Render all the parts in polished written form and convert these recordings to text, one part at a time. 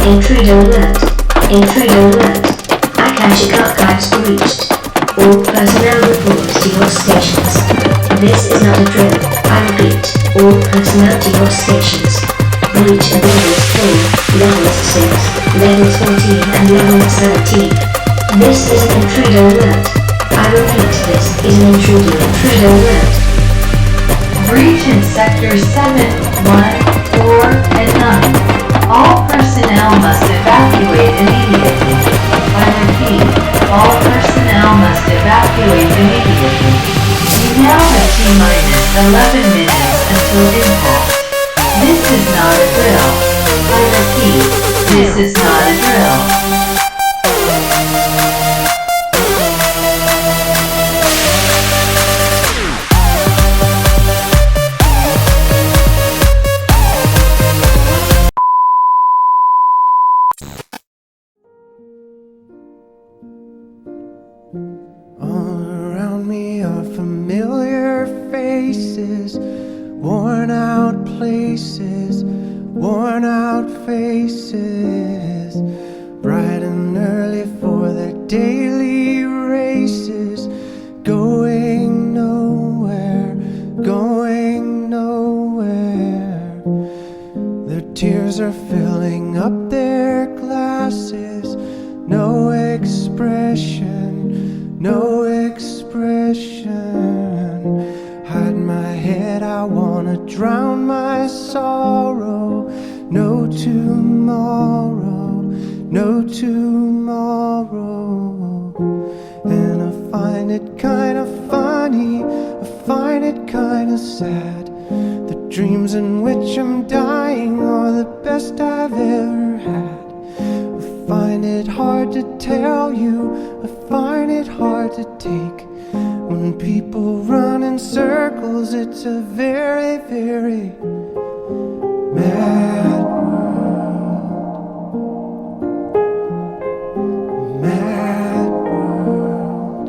Intruder alert. Intruder alert. Akashic archives breached. All personnel report to your stations. This is not a drill. I repeat, all personnel to your stations. Breach of levels 3, levels 6, levels 14 and level 17. This is an intruder alert. I repeat, this is an intruder alert. Breach in sectors 7, 1, 4, and 9. All personnel must evacuate immediately. I repeat, all personnel must evacuate immediately. You now have T-minus 11 minutes until impact. This is not a drill. I repeat, this is not a drill. All around me are familiar faces, worn out places, worn out faces, bright and early for their daily races, going nowhere, going nowhere. Their tears are filling up their glasses, no expression, no expression. Hide my head, I wanna drown my sorrow. No tomorrow, no tomorrow. And I find it kinda funny, I find it kinda sad. The dreams in which I'm dying are the best I've ever had. I find it hard to tell you, I find it hard to take. When people run in circles, it's a very, very mad world. Mad world.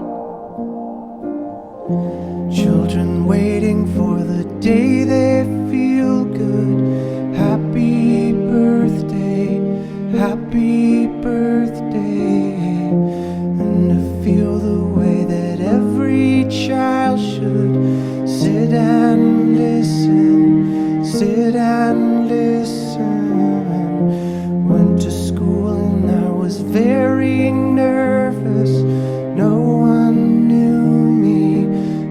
Children waiting for the day they feel good. Happy birthday, happy birthday. And to feel the way that every child should sit and listen, sit and listen. Went to school and I was very nervous. No one knew me,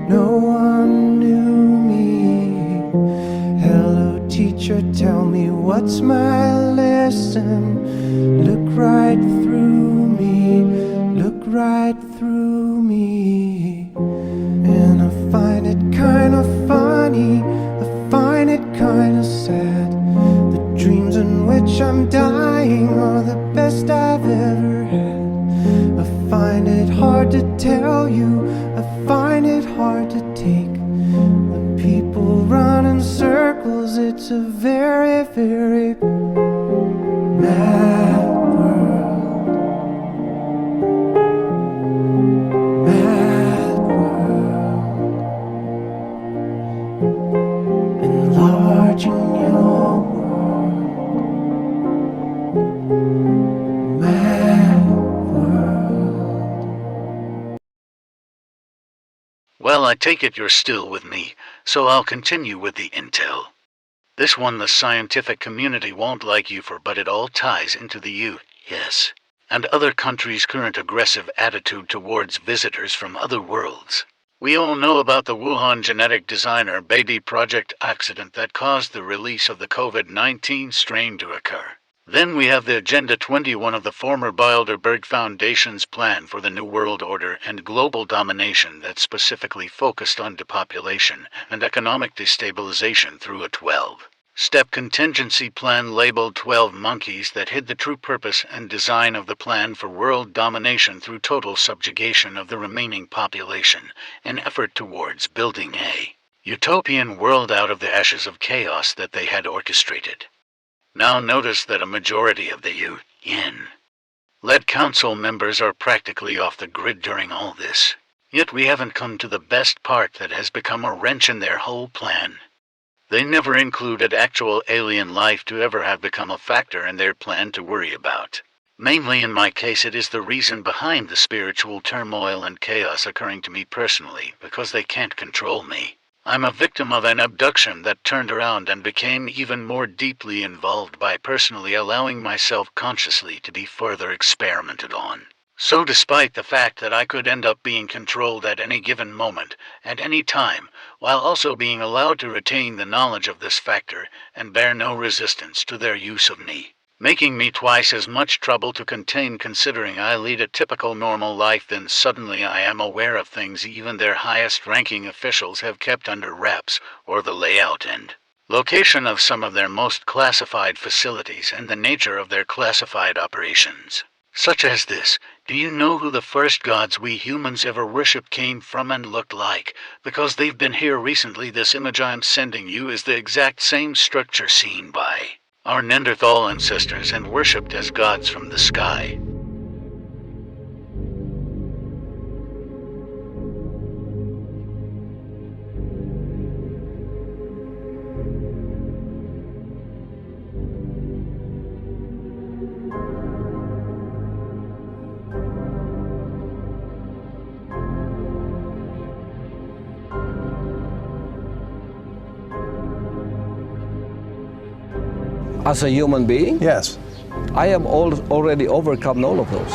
no one knew me. Hello teacher, tell me what's my lesson. Look right through me, look right through me. And I find it kinda funny, I find it kinda sad. The dreams in which I'm dying are the best I've ever had. I find it hard to tell you, I find it hard to take. When people run in circles, it's a very, very mad world. Mad world. Enlarging your world. Mad world. Well, I take it you're still with me, so I'll continue with the intel. This one the scientific community won't like you for, but it all ties into the U.S. and other countries' current aggressive attitude towards visitors from other worlds. We all know about the Wuhan genetic designer baby project accident that caused the release of the COVID-19 strain to occur. Then we have the Agenda 21 of the former Bilderberg Foundation's plan for the New World Order and global domination that specifically focused on depopulation and economic destabilization through a 12-step contingency plan labeled 12 Monkeys that hid the true purpose and design of the plan for world domination through total subjugation of the remaining population, an effort towards building a utopian world out of the ashes of chaos that they had orchestrated. Now notice that a majority of the UN-led council members are practically off the grid during all this. Yet we haven't come to the best part that has become a wrench in their whole plan. They never included actual alien life to ever have become a factor in their plan to worry about. Mainly in my case, it is the reason behind the spiritual turmoil and chaos occurring to me personally, because they can't control me. I'm a victim of an abduction that turned around and became even more deeply involved by personally allowing myself consciously to be further experimented on. So despite the fact that I could end up being controlled at any given moment, at any time, while also being allowed to retain the knowledge of this factor and bear no resistance to their use of me, making me twice as much trouble to contain considering I lead a typical normal life, then suddenly I am aware of things even their highest-ranking officials have kept under wraps, or the layout and location of some of their most classified facilities and the nature of their classified operations. Such as this: do you know who the first gods we humans ever worshipped came from and looked like? Because they've been here recently, this image I'm sending you is the exact same structure seen by our Neanderthal ancestors and worshipped as gods from the sky. As a human being, Yes. I have already overcome all of those.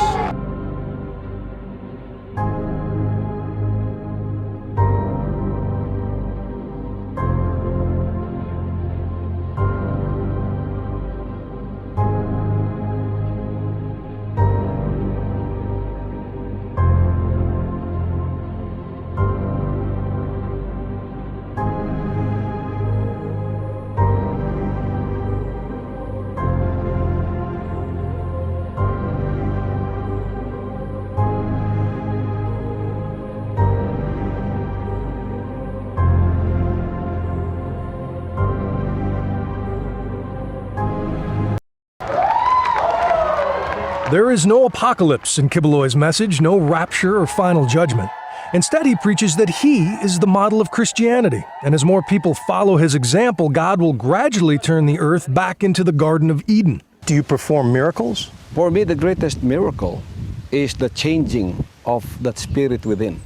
There is no apocalypse in Kibeloi's message, no rapture or final judgment. Instead, he preaches that he is the model of Christianity, and as more people follow his example, God will gradually turn the earth back into the Garden of Eden. Do you perform miracles? For me, the greatest miracle is the changing of that spirit within.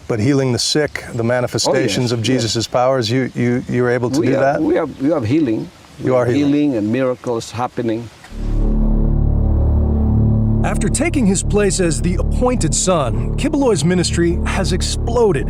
But healing the sick, the manifestations of Jesus' powers, you're able to do that? We have healing. You are healing. And miracles happening. After taking his place as the appointed son, Kibeloi's ministry has exploded.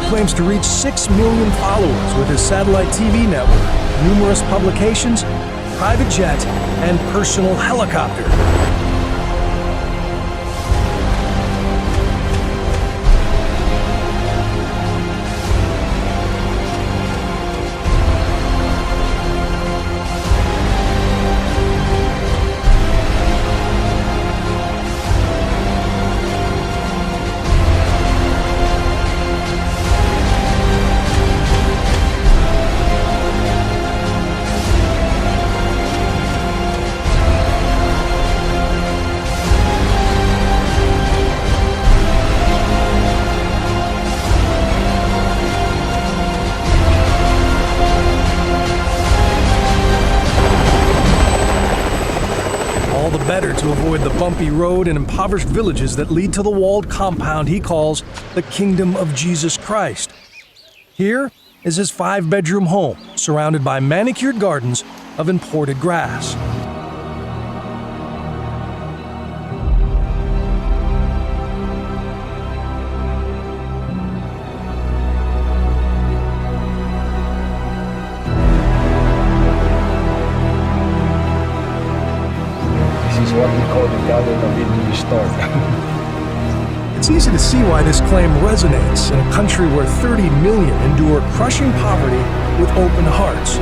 Claims to reach 6 million followers with his satellite TV network, numerous publications, private jet, and personal helicopter. better to avoid the bumpy road and impoverished villages that lead to the walled compound he calls the Kingdom of Jesus Christ. Here is his 5-bedroom home, surrounded by manicured gardens of imported grass. This is what we call the Garden of Eden restored. It's easy to see why this claim resonates in a country where 30 million endure crushing poverty with open hearts.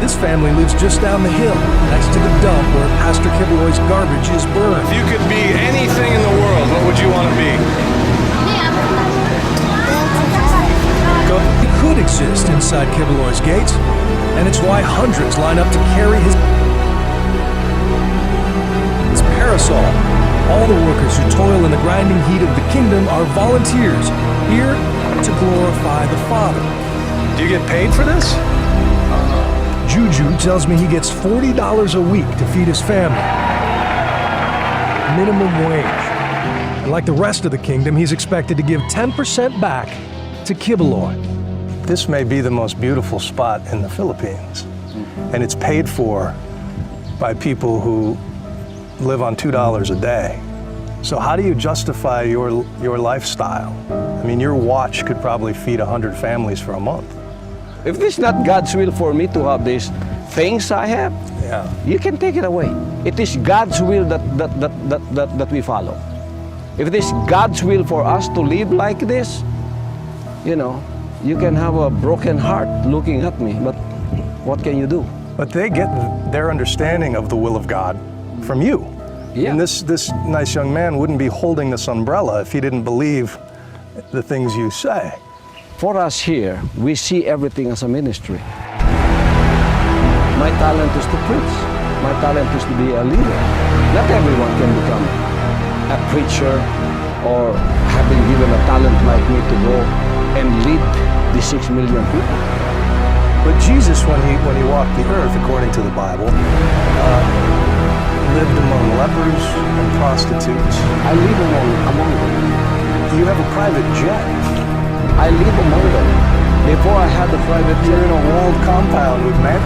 This family lives just down the hill, next to the dump where Pastor Kibaloy's garbage is burned. If you could be anything in the world, what would you want to be? He could exist inside Kibaloy's gates, and it's why hundreds line up to carry his parasol. All the workers who toil in the grinding heat of the kingdom are volunteers, here to glorify the Father. Do you get paid for this? Juju tells me he gets $40 a week to feed his family. Minimum wage. And like the rest of the kingdom, he's expected to give 10% back to Kibaloy. This may be the most beautiful spot in the Philippines, and it's paid for by people who live on $2 a day. So how do you justify your lifestyle? I mean, your watch could probably feed 100 families for a month. If it's not God's will for me to have these things I have, you can take it away. It is God's will that we follow. If it is God's will for us to live like this, you know, you can have a broken heart looking at me, but what can you do? But they get their understanding of the will of God from you. Yeah. And this nice young man wouldn't be holding this umbrella if he didn't believe the things you say. For us here, we see everything as a ministry. My talent is to preach. My talent is to be a leader. Not everyone can become a preacher or have been given a talent like me to go and lead the 6 million people. But Jesus, when he walked the earth, according to the Bible, lived among lepers and prostitutes. I live among them. You have a private jet. I live among them. Before I had the private jet. You're in a walled compound with men.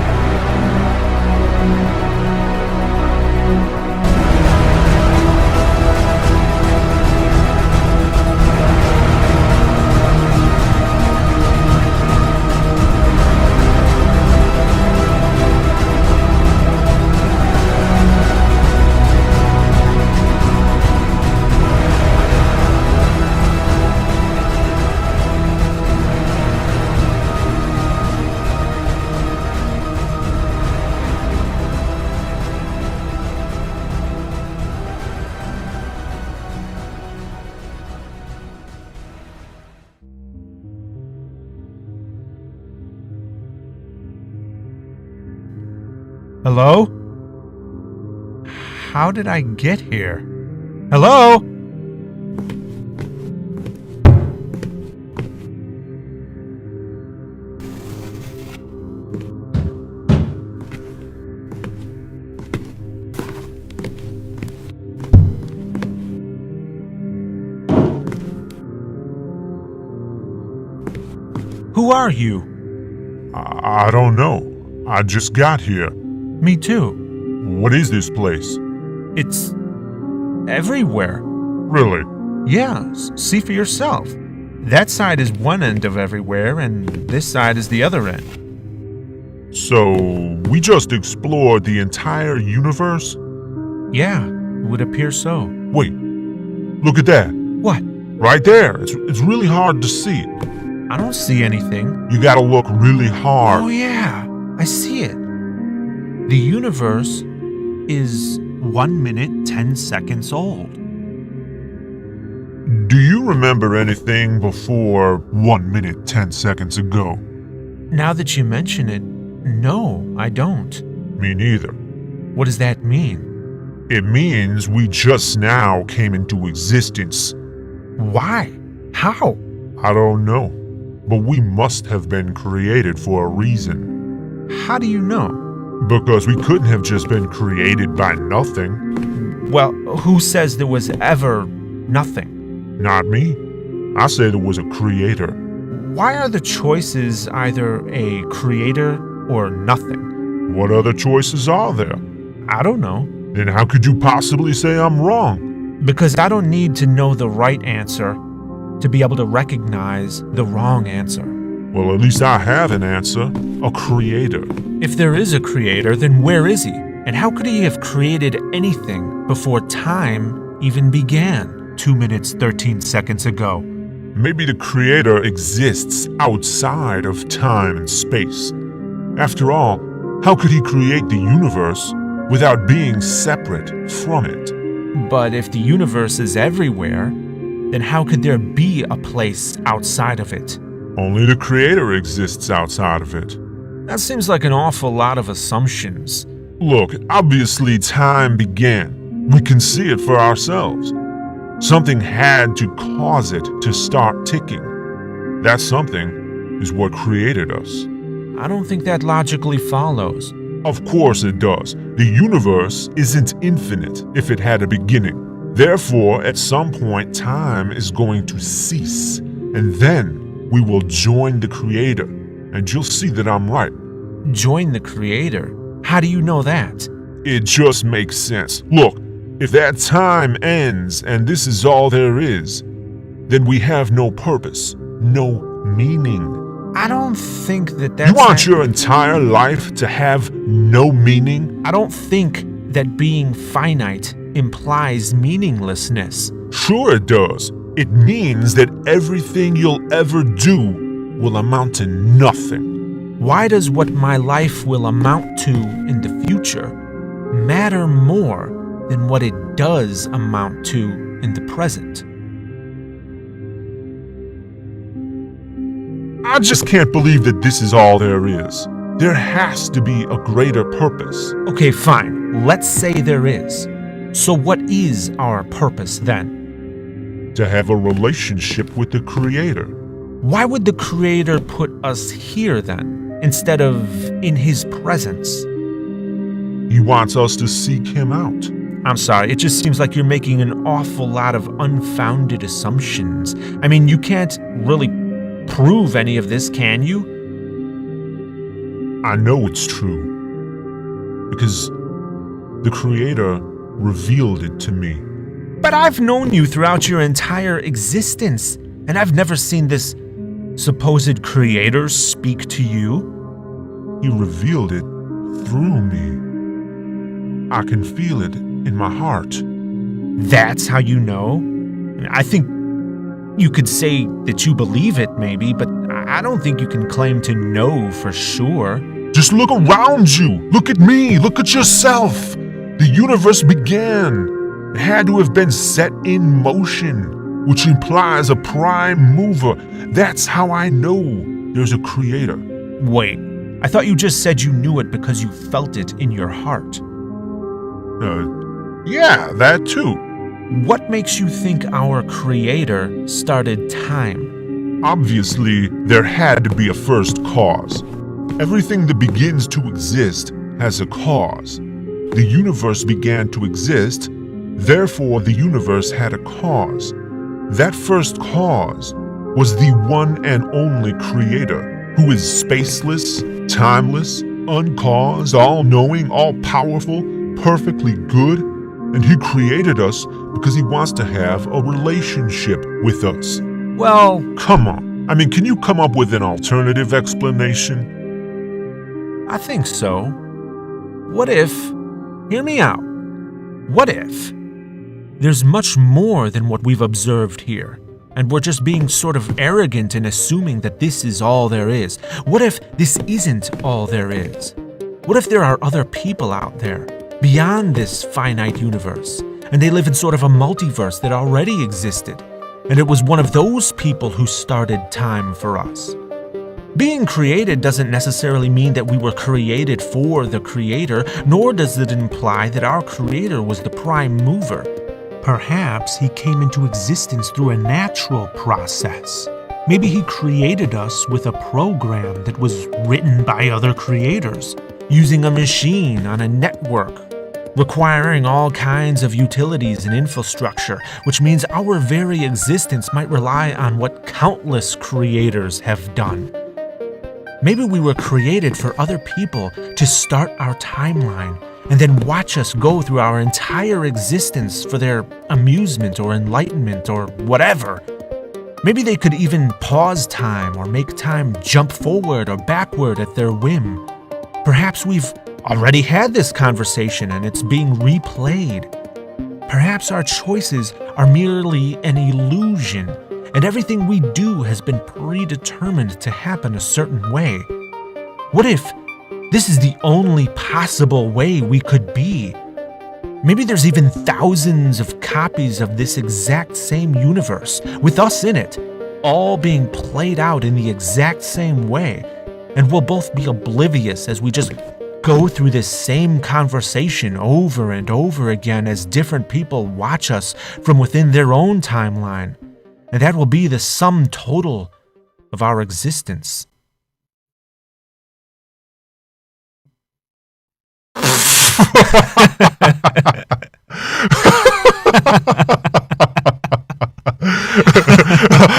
Hello? How did I get here? Hello? Who are you? I don't know. I just got here. Me too. What is this place? It's everywhere. Really? Yeah, see for yourself. That side is one end of everywhere, and this side is the other end. So, we just explored the entire universe? Yeah, it would appear so. Wait, look at that. What? Right there. It's really hard to see. I don't see anything. You gotta look really hard. Oh yeah, I see it. The universe is 1 minute, 10 seconds old. Do you remember anything before 1 minute, 10 seconds ago? Now that you mention it, no, I don't. Me neither. What does that mean? It means we just now came into existence. Why? How? I don't know, but we must have been created for a reason. How do you know? Because we couldn't have just been created by nothing. Well, who says there was ever nothing? Not me. I say there was a creator. Why are the choices either a creator or nothing? What other choices are there? I don't know. Then how could you possibly say I'm wrong? Because I don't need to know the right answer to be able to recognize the wrong answer. Well, at least I have an answer. A creator. If there is a creator, then where is he? And how could he have created anything before time even began 2 minutes 13 seconds ago? Maybe the creator exists outside of time and space. After all, how could he create the universe without being separate from it? But if the universe is everywhere, then how could there be a place outside of it? Only the creator exists outside of it. That seems like an awful lot of assumptions. Look, obviously time began. We can see it for ourselves. Something had to cause it to start ticking. That something is what created us. I don't think that logically follows. Of course it does. The universe isn't infinite if it had a beginning. Therefore, at some point, time is going to cease. And then we will join the creator. And you'll see that I'm right. Join the creator? How do you know that? It just makes sense. Look, if that time ends and this is all there is, then we have no purpose, no meaning. I don't think that's... You want your entire life to have no meaning? I don't think that being finite implies meaninglessness. Sure it does. It means that everything you'll ever do will amount to nothing. Why does what my life will amount to in the future matter more than what it does amount to in the present? I just can't believe that this is all there is. There has to be a greater purpose. Okay, fine. Let's say there is. So what is our purpose then? To have a relationship with the Creator. Why would the Creator put us here then, instead of in His presence? He wants us to seek Him out. I'm sorry, it just seems like you're making an awful lot of unfounded assumptions. I mean, you can't really prove any of this, can you? I know it's true. Because the Creator revealed it to me. But I've known you throughout your entire existence, and I've never seen this supposed Creator speak to you. He revealed it through me. I can feel it in my heart. That's how you know? I think you could say that you believe it, maybe, but I don't think you can claim to know for sure. Just look around you. Look at me. Look at yourself. The universe began. It had to have been set in motion, which implies a prime mover. That's how I know there's a creator. Wait, I thought you just said you knew it because you felt it in your heart. Yeah, that too. What makes you think our creator started time? Obviously, there had to be a first cause. Everything that begins to exist has a cause. The universe began to exist, therefore the universe had a cause. That first cause was the one and only creator, who is spaceless, timeless, uncaused, all-knowing, all-powerful, perfectly good, and he created us because he wants to have a relationship with us. Well, come on. I mean, can you come up with an alternative explanation? I think so. What if, hear me out, what if there's much more than what we've observed here, and we're just being sort of arrogant in assuming that this is all there is? What if this isn't all there is? What if there are other people out there, beyond this finite universe, and they live in sort of a multiverse that already existed, and it was one of those people who started time for us? Being created doesn't necessarily mean that we were created for the Creator, nor does it imply that our Creator was the prime mover. Perhaps He came into existence through a natural process. Maybe He created us with a program that was written by other creators, using a machine on a network. requiring all kinds of utilities and infrastructure, which means our very existence might rely on what countless creators have done. Maybe we were created for other people to start our timeline and then watch us go through our entire existence for their amusement or enlightenment or whatever. Maybe they could even pause time or make time jump forward or backward at their whim. Perhaps we've already had this conversation and it's being replayed. Perhaps our choices are merely an illusion, and everything we do has been predetermined to happen a certain way. What if this is the only possible way we could be? Maybe there's even thousands of copies of this exact same universe, with us in it, all being played out in the exact same way, and we'll both be oblivious as we just go through this same conversation over and over again as different people watch us from within their own timeline. And that will be the sum total of our existence.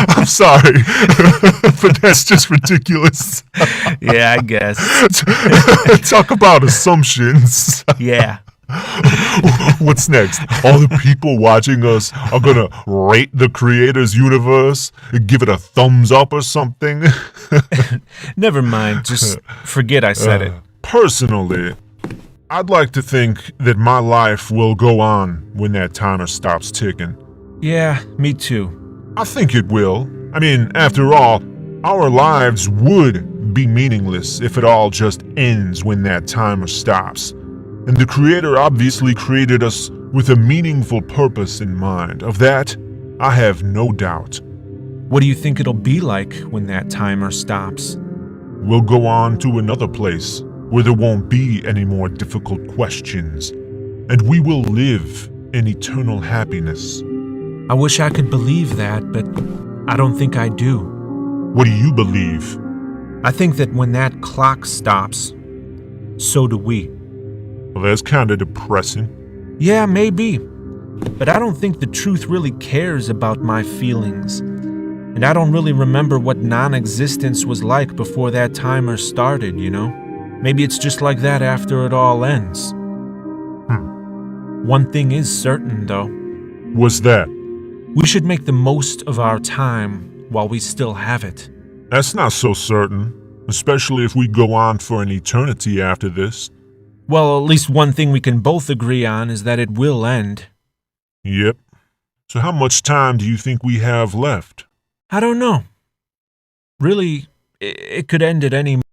I'm sorry, but that's just ridiculous. Yeah, I guess. Talk about assumptions. Yeah. What's next? All the people watching us are gonna rate the creator's universe, give it a thumbs up or something? Never mind, just forget I said it. Personally, I'd like to think that my life will go on when that timer stops ticking. Yeah, me too. I think it will. I mean, after all, our lives would be meaningless if it all just ends when that timer stops. And the Creator obviously created us with a meaningful purpose in mind. Of that, I have no doubt. What do you think it'll be like when that timer stops? We'll go on to another place where there won't be any more difficult questions, and we will live in eternal happiness. I wish I could believe that, but I don't think I do. What do you believe? I think that when that clock stops, so do we. Well, that's kind of depressing. Yeah, maybe. But I don't think the truth really cares about my feelings. And I don't really remember what non-existence was like before that timer started, you know? Maybe it's just like that after it all ends. One thing is certain, though. What's that? We should make the most of our time while we still have it. That's not so certain, especially if we go on for an eternity after this. Well, at least one thing we can both agree on is that it will end. Yep. So how much time do you think we have left? I don't know. Really, it could end at any moment.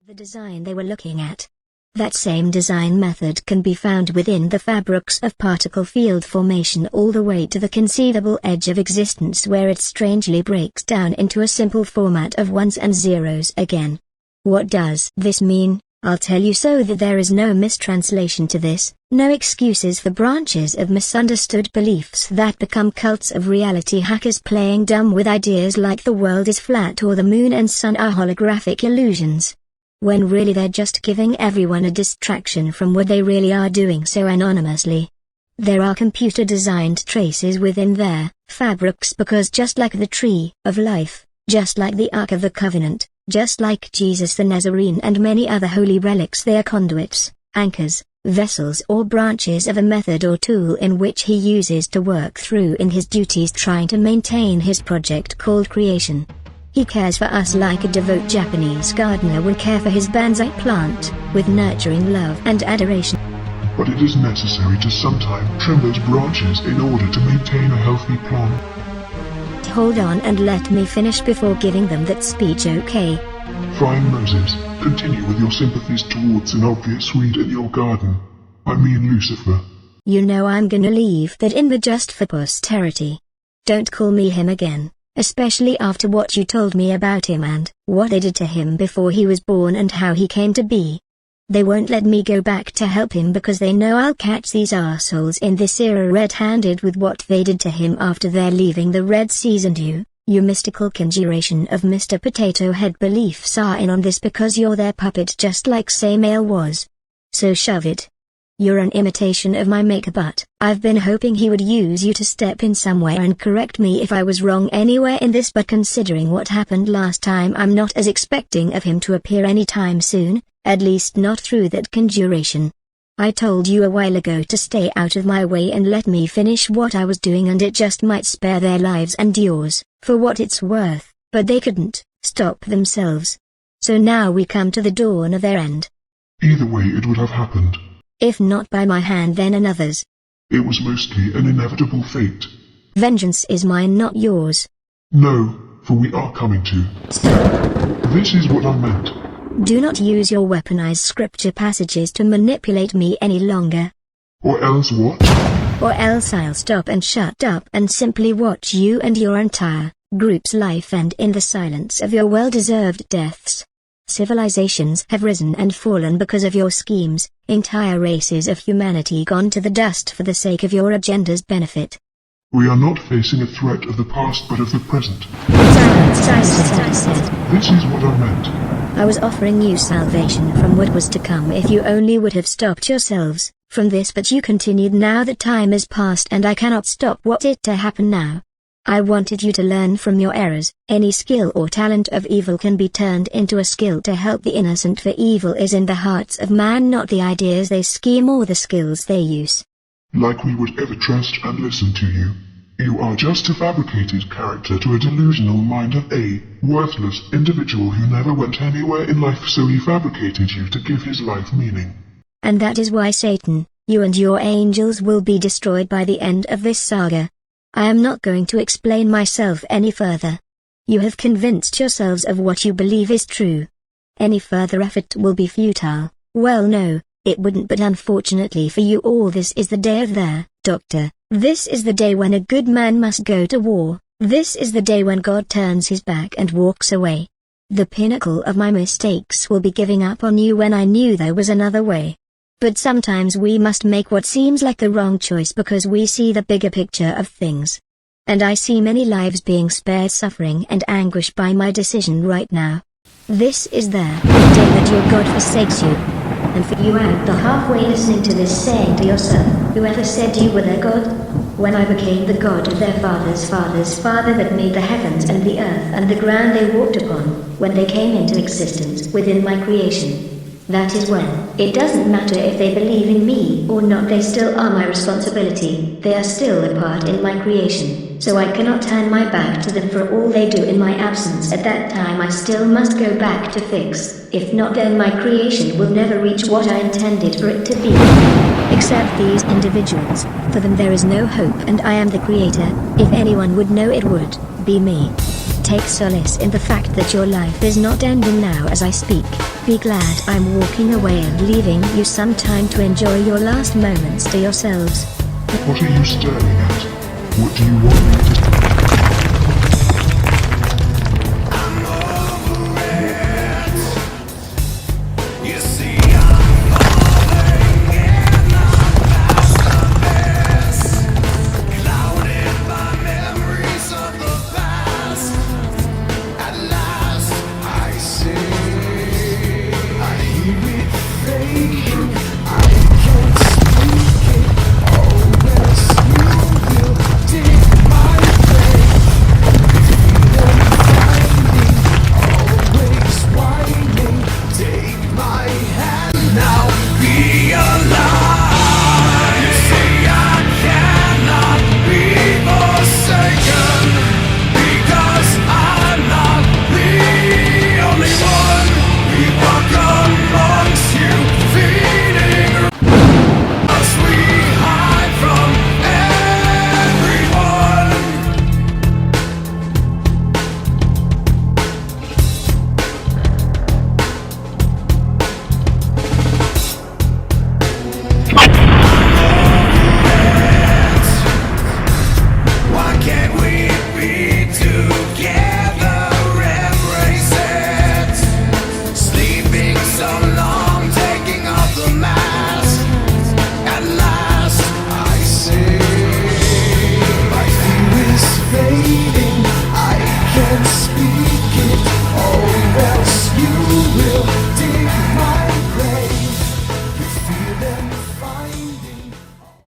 The design they were looking at. That same design method can be found within the fabrics of particle field formation all the way to the conceivable edge of existence, where it strangely breaks down into a simple format of ones and zeros again. What does this mean? I'll tell you so that there is no mistranslation to this, no excuses for branches of misunderstood beliefs that become cults of reality hackers playing dumb with ideas like the world is flat or the moon and sun are holographic illusions. When really they're just giving everyone a distraction from what they really are doing so anonymously. There are computer-designed traces within their fabrics because just like the tree of life, just like the Ark of the Covenant, just like Jesus the Nazarene and many other holy relics, they are conduits, anchors, vessels or branches of a method or tool in which he uses to work through in his duties trying to maintain his project called creation. He cares for us like a devout Japanese gardener would care for his bonsai plant, with nurturing love and adoration. But it is necessary to sometimes trim those branches in order to maintain a healthy plant. Hold on and let me finish before giving them that speech, okay? Fine Moses, continue with your sympathies towards an obvious weed in your garden. I mean Lucifer. You know I'm gonna leave that in the just for posterity. Don't call me him again. Especially after what you told me about him and what they did to him before he was born and how he came to be. They won't let me go back to help him because they know I'll catch these arseholes in this era red-handed with what they did to him after they're leaving the Red Seas, and you Your mystical conjuration of Mr. Potato Head beliefs are in on this because you're their puppet just like Samael was. So shove it. You're an imitation of my maker, but I've been hoping he would use you to step in somewhere and correct me if I was wrong anywhere in this, but considering what happened last time, I'm not as expecting of him to appear anytime soon, at least not through that conjuration. I told you a while ago to stay out of my way and let me finish what I was doing, and it just might spare their lives and yours, for what it's worth, but they couldn't stop themselves. So now we come to the dawn of their end. Either way it would have happened. If not by my hand, then another's. It was mostly an inevitable fate. Vengeance is mine, not yours. No, for we are coming to. Stop. This is what I meant. Do not use your weaponized scripture passages to manipulate me any longer. Or else what? Or else I'll stop and shut up and simply watch you and your entire group's life end in the silence of your well-deserved deaths. Civilizations have risen and fallen because of your schemes, entire races of humanity gone to the dust for the sake of your agenda's benefit. We are not facing a threat of the past but of the present. Silence, I said. This is what I meant. I was offering you salvation from what was to come if you only would have stopped yourselves from this, but you continued. Now that time is past and I cannot stop what is to happen now. I wanted you to learn from your errors. Any skill or talent of evil can be turned into a skill to help the innocent, for evil is in the hearts of man, not the ideas they scheme or the skills they use. Like we would ever trust and listen to you. You are just a fabricated character to a delusional mind of a worthless individual who never went anywhere in life, so he fabricated you to give his life meaning. And that is why Satan, you and your angels will be destroyed by the end of this saga. I am not going to explain myself any further. You have convinced yourselves of what you believe is true. Any further effort will be futile. Well, no, it wouldn't, but unfortunately for you all, this is the day of their doctor. This is the day when a good man must go to war. This is the day when God turns his back and walks away. The pinnacle of my mistakes will be giving up on you when I knew there was another way. But sometimes we must make what seems like the wrong choice because we see the bigger picture of things. And I see many lives being spared suffering and anguish by my decision right now. This is the day that your God forsakes you. And for you out the halfway listening to this, saying to yourself, whoever said you were their God? When I became the God of their father's father that made the heavens and the earth and the ground they walked upon, when they came into existence within my creation. That is when, it doesn't matter if they believe in me or not, they still are my responsibility. They are still a part in my creation, so I cannot turn my back to them for all they do in my absence. At that time I still must go back to fix. If not, then my creation will never reach what I intended for it to be. Except these individuals, for them there is no hope, and I am the creator. If anyone would know, it would be me. Take solace in the fact that your life is not ending now as I speak. Be glad I'm walking away and leaving you some time to enjoy your last moments to yourselves. What are you staring at? What do you want me